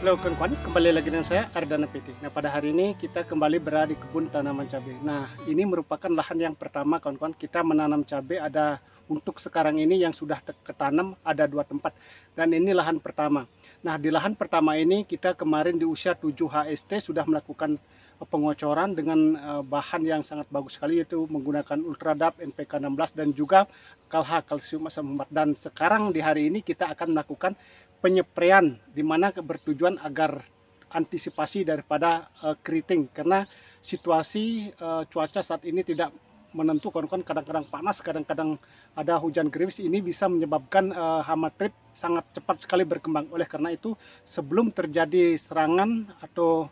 Halo kawan-kawan, kembali lagi dengan saya Ardana PT. Nah, pada hari ini kita kembali berada di kebun tanaman cabai. Nah, ini merupakan lahan yang pertama kawan-kawan kita menanam cabai. Ada untuk sekarang ini yang sudah ketanam ada 2 tempat, dan ini lahan pertama. Nah, di lahan pertama ini kita kemarin di usia 7 HST sudah melakukan pengocoran dengan bahan yang sangat bagus sekali, yaitu menggunakan Ultradap, NPK 16 dan juga KALH, kalsium asam humat. Dan sekarang di hari ini kita akan melakukan penyepraian, di mana bertujuan agar antisipasi daripada keriting, karena situasi cuaca saat ini tidak menentu kawan-kawan, kadang-kadang panas, kadang-kadang ada hujan gerimis. Ini bisa menyebabkan hama trip sangat cepat sekali berkembang. Oleh karena itu, sebelum terjadi serangan atau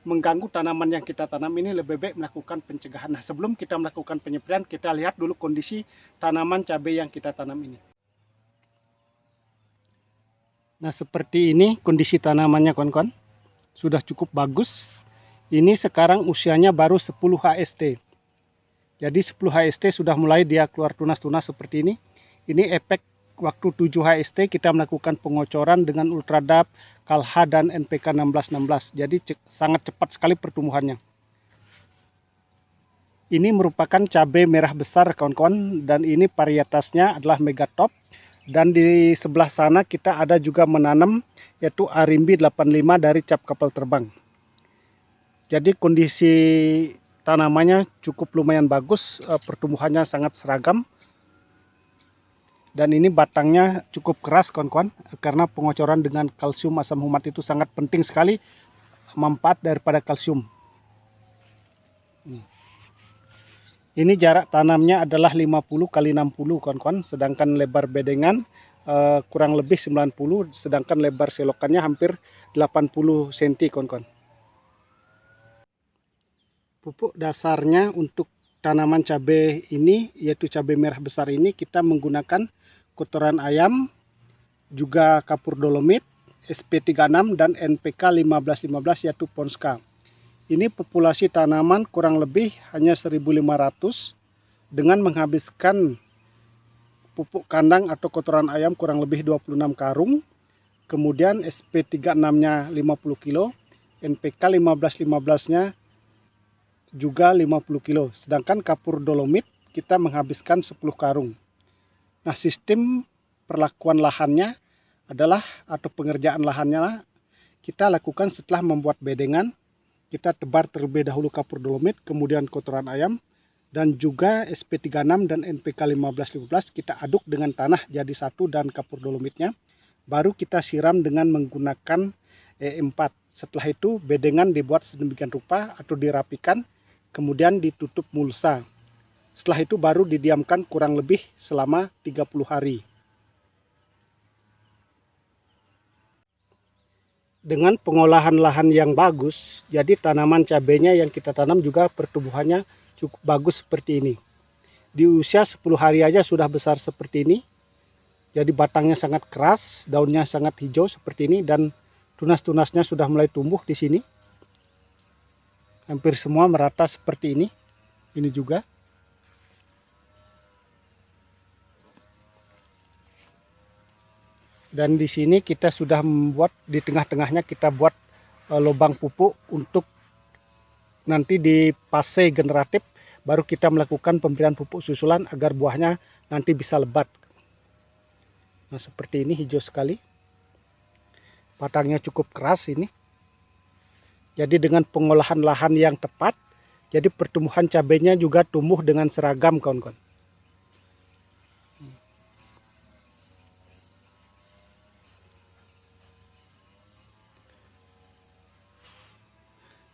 mengganggu tanaman yang kita tanam ini, lebih baik melakukan pencegahan. Nah, sebelum kita melakukan penyepraian, kita lihat dulu kondisi tanaman cabai yang kita tanam ini. Nah, seperti ini kondisi tanamannya kawan-kawan, sudah cukup bagus. Ini sekarang usianya baru 10 HST. Jadi 10 HST sudah mulai dia keluar tunas-tunas seperti ini. Ini efek waktu 7 HST kita melakukan pengocoran dengan Ultradap, KALH dan NPK 1616. Jadi sangat cepat sekali pertumbuhannya. Ini merupakan cabai merah besar kawan-kawan, dan ini varietasnya adalah Megatop. Dan di sebelah sana kita ada juga menanam yaitu Arimbi 85 dari cap kapal terbang. Jadi kondisi tanamannya cukup lumayan bagus, pertumbuhannya sangat seragam. Dan ini batangnya cukup keras kawan-kawan, karena pengocoran dengan kalsium asam humat itu sangat penting sekali manfaat daripada kalsium. Ini jarak tanamnya adalah 50 kali 60 kawan-kawan, sedangkan lebar bedengan kurang lebih 90, sedangkan lebar selokannya hampir 80 cm kawan-kawan. Pupuk dasarnya untuk tanaman cabai ini, yaitu cabai merah besar ini, kita menggunakan kotoran ayam, juga kapur dolomit, SP36 dan NPK 1515 yaitu Ponska. Ini populasi tanaman kurang lebih hanya 1.500 dengan menghabiskan pupuk kandang atau kotoran ayam kurang lebih 26 karung. Kemudian SP36-nya 50 kilo, NPK 1515-nya juga 50 kilo. Sedangkan kapur dolomit kita menghabiskan 10 karung. Nah, sistem perlakuan lahannya adalah, atau pengerjaan lahannya kita lakukan setelah membuat bedengan. Kita tebar terlebih dahulu kapur dolomit, kemudian kotoran ayam, dan juga SP36 dan NPK 1515 kita aduk dengan tanah jadi satu dan kapur dolomitnya. Baru kita siram dengan menggunakan E4. Setelah itu bedengan dibuat sedemikian rupa atau dirapikan, kemudian ditutup mulsa. Setelah itu baru didiamkan kurang lebih selama 30 hari. Dengan pengolahan lahan yang bagus, jadi tanaman cabainya yang kita tanam juga pertumbuhannya cukup bagus seperti ini. Di usia 10 hari aja sudah besar seperti ini. Jadi batangnya sangat keras, daunnya sangat hijau seperti ini, dan tunas-tunasnya sudah mulai tumbuh di sini. Hampir semua merata seperti ini. Ini juga. Dan di sini kita sudah membuat, di tengah-tengahnya kita buat lubang pupuk untuk nanti di fase generatif baru kita melakukan pemberian pupuk susulan agar buahnya nanti bisa lebat. Nah, seperti ini hijau sekali. Batangnya cukup keras ini. Jadi dengan pengolahan lahan yang tepat, jadi pertumbuhan cabainya juga tumbuh dengan seragam kawan-kawan.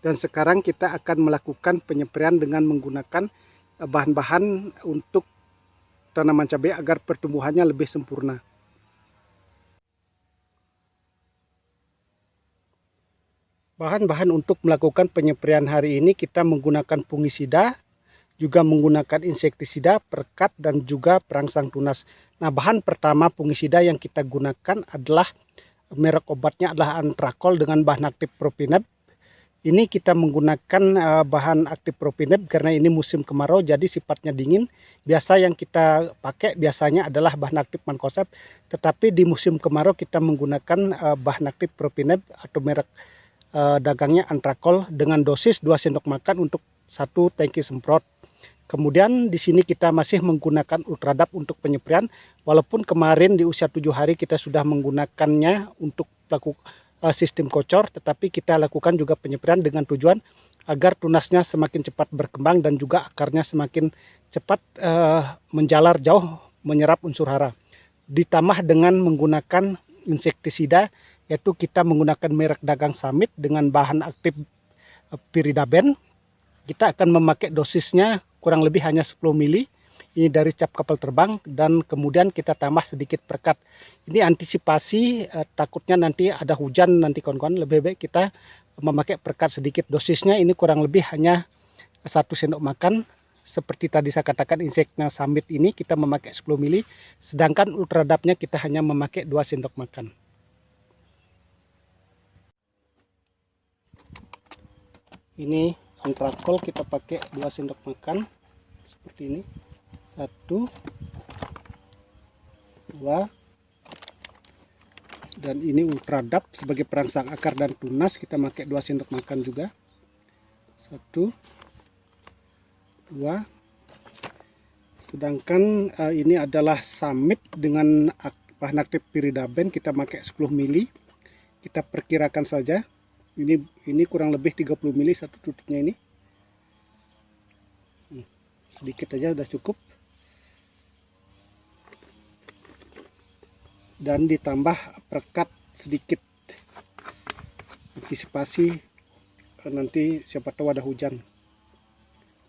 Dan sekarang kita akan melakukan penyepraian dengan menggunakan bahan-bahan untuk tanaman cabai agar pertumbuhannya lebih sempurna. Bahan-bahan untuk melakukan penyepraian hari ini kita menggunakan fungisida, juga menggunakan insektisida, perekat, dan juga perangsang tunas. Nah, bahan pertama fungisida yang kita gunakan adalah merek obatnya adalah Antrakol dengan bahan aktif Propineb. Ini kita menggunakan bahan aktif propinep karena ini musim kemarau jadi sifatnya dingin. Biasa yang kita pakai biasanya adalah bahan aktif mancozeb, tetapi di musim kemarau kita menggunakan bahan aktif propinep atau merek dagangnya Antrakol dengan dosis 2 sendok makan untuk 1 tangki semprot. Kemudian di sini kita masih menggunakan Ultradap untuk penyemprotan, walaupun kemarin di usia 7 hari kita sudah menggunakannya untuk sistem kocor, tetapi kita lakukan juga penyemprotan dengan tujuan agar tunasnya semakin cepat berkembang dan juga akarnya semakin cepat menjalar jauh menyerap unsur hara. Ditambah dengan menggunakan insektisida, yaitu kita menggunakan merek dagang Summit dengan bahan aktif Piridaben. Kita akan memakai dosisnya kurang lebih hanya 10 mili. Ini dari cap kapal terbang, dan kemudian kita tambah sedikit perekat. Ini antisipasi takutnya nanti ada hujan nanti kawan-kawan, lebih baik kita memakai perekat sedikit. Dosisnya ini kurang lebih hanya 1 sendok makan. Seperti tadi saya katakan, inseknya Summit ini kita memakai 10 mili, sedangkan Ultradapnya kita hanya memakai 2 sendok makan. Ini Antrakol kita pakai 2 sendok makan seperti ini. 1, 2, dan ini Ultradap sebagai perangsang akar dan tunas kita pakai 2 sendok makan juga. 1, 2. Sedangkan ini adalah Summit dengan bahan aktif Piridaben, kita pakai 10 mili. Kita perkirakan saja. Ini kurang lebih 30 mili satu tutupnya ini. Sedikit aja udah cukup. Dan ditambah perekat sedikit, antisipasi nanti siapa tahu ada hujan.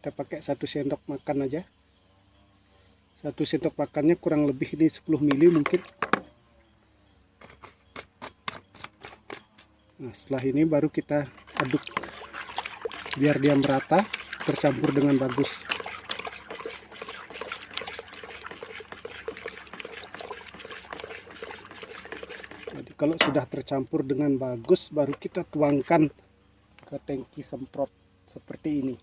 Kita pakai 1 sendok makan aja. 1 sendok makannya kurang lebih ini 10 mili mungkin. Nah, setelah ini baru kita aduk biar dia merata, tercampur dengan bagus. Jadi kalau sudah tercampur dengan bagus, baru kita tuangkan ke tangki semprot seperti ini.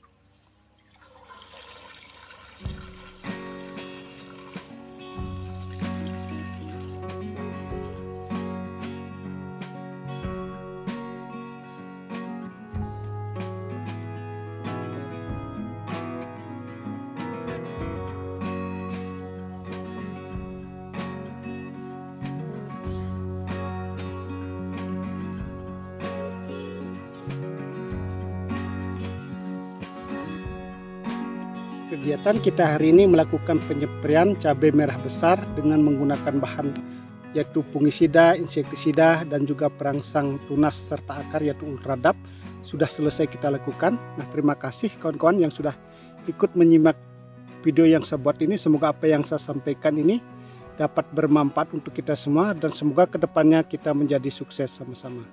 Kegiatan kita hari ini melakukan penyemprotan cabai merah besar dengan menggunakan bahan yaitu fungisida, insektisida, dan juga perangsang tunas serta akar yaitu Ultradap sudah selesai kita lakukan. Nah, terima kasih kawan-kawan yang sudah ikut menyimak video yang saya buat ini. Semoga apa yang saya sampaikan ini dapat bermanfaat untuk kita semua, dan semoga kedepannya kita menjadi sukses sama-sama.